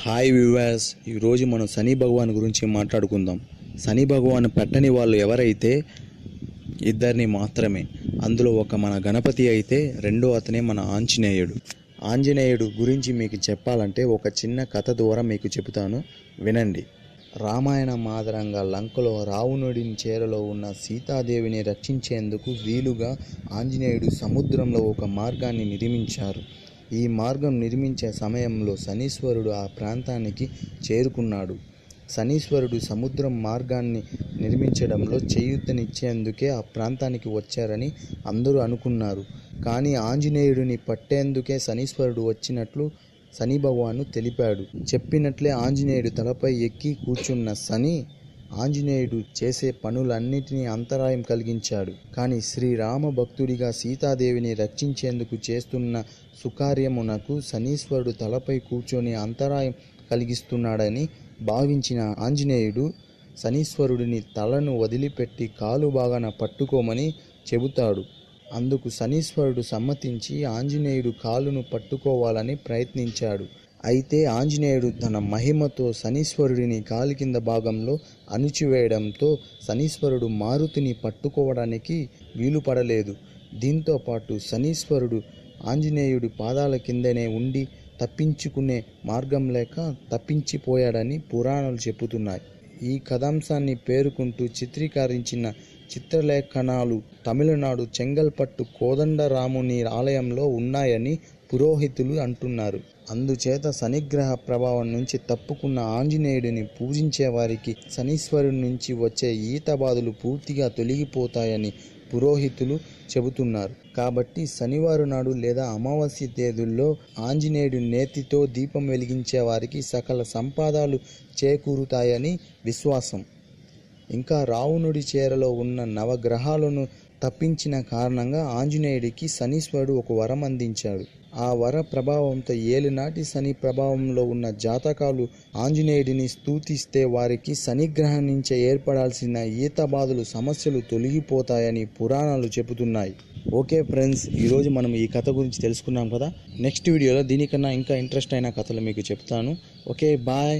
Hi viewers, ఈరోజు మనం శని భగవాన్ గురించి మాట్లాడుకుందాం. శని భగవాన్ పెట్టని వాళ్ళు ఎవరైతే ఇద్దరిని మాత్రమే. అందులో ఒక మన గణపతి అయితే రెండో అతనే మన ఆంజనేయుడు. ఆంజనేయుడు గురించి మీకు చెప్పాలంటే ఒక చిన్న కథ ద్వారా మీకు చెబుతాను, వినండి. రామాయణం ఆధారంగా లంకలో రావణుడిని చేరలో ఉన్న సీతాదేవిని రక్షించేందుకు వీలుగా ఆంజనేయుడు సముద్రంలో ఒక మార్గాన్ని నిర్మించారు. ఈ మార్గం నిర్మించే సమయంలో శనీశ్వరుడు ఆ ప్రాంతానికి చేరుకున్నాడు. శనీశ్వరుడు సముద్రం మార్గాన్ని నిర్మించడంలో చేయూతనిచ్చేందుకే ఆ ప్రాంతానికి వచ్చారని అందరూ అనుకున్నారు. కానీ ఆంజనేయుడిని పట్టేందుకే శనీశ్వరుడు వచ్చినట్లు శని భగవాను తెలిపాడు. చెప్పినట్లే ఆంజనేయుడు తలపై ఎక్కి కూర్చున్న శని ఆంజనేయుడు చేసే పనులన్నిటినీ అంతరాయం కలిగించాడు. కానీ శ్రీరామ భక్తుడిగా సీతాదేవిని రక్షించేందుకు చేస్తున్న సుకార్యమునకు శనీశ్వరుడు తలపై కూర్చొని అంతరాయం కలిగిస్తున్నాడని భావించిన ఆంజనేయుడు శనీశ్వరుడిని తలను వదిలిపెట్టి కాలు భాగాన పట్టుకోమని చెబుతాడు. అందుకు శనీశ్వరుడు సమ్మతించి ఆంజనేయుడు కాలును పట్టుకోవాలని ప్రయత్నించాడు. అయితే ఆంజనేయుడు తన మహిమతో శనీశ్వరుడిని కాలి కింద భాగంలో అణిచివేయడంతో శనీశ్వరుడు మారుతిని పట్టుకోవడానికి వీలుపడలేదు. దీంతో పాటు శనీశ్వరుడు ఆంజనేయుడి పాదాల కిందనే ఉండి తప్పించుకునే మార్గం లేక తప్పించిపోయాడని పురాణాలు చెబుతున్నాయి. ఈ కథాంశాన్ని పేర్కొంటూ చిత్రీకరించిన చిత్రలేఖనాలు తమిళనాడు చెంగల్పట్టు కోదండరాముని ఆలయంలో ఉన్నాయని పురోహితులు అంటున్నారు. అందుచేత శనిగ్రహ ప్రభావం నుంచి తప్పుకున్న ఆంజనేయుడిని పూజించే వారికి శనీశ్వరుడి నుంచి వచ్చే ఈత బాధలు పూర్తిగా తొలగిపోతాయని పురోహితులు చెబుతున్నారు. కాబట్టి శనివారం నాడు లేదా అమావాస్య తేదీల్లో ఆంజనేయుడి నేతితో దీపం వెలిగించే వారికి సకల సంపాదాలు చేకూరుతాయని విశ్వాసం. ఇంకా రావణుడి చేరలో ఉన్న నవగ్రహాలను తప్పించిన కారణంగా ఆంజనేయుడికి శనీశ్వరుడు ఒక వరం అందించాడు. ఆ వర ప్రభావంతో ఏలినాటి శని ప్రభావంలో ఉన్న జాతకాలు ఆంజనేయుడిని స్తుతిస్తే వారికి శనిగ్రహం నుంచి ఏర్పడాల్సిన ఈత బాధలు సమస్యలు తొలగిపోతాయని పురాణాలు చెబుతున్నాయి. ఓకే ఫ్రెండ్స్, ఈరోజు మనం ఈ కథ గురించి తెలుసుకున్నాం కదా. నెక్స్ట్ వీడియోలో దీనికన్నా ఇంకా ఇంట్రెస్ట్ అయిన కథలు మీకు చెప్తాను. Okay, bye.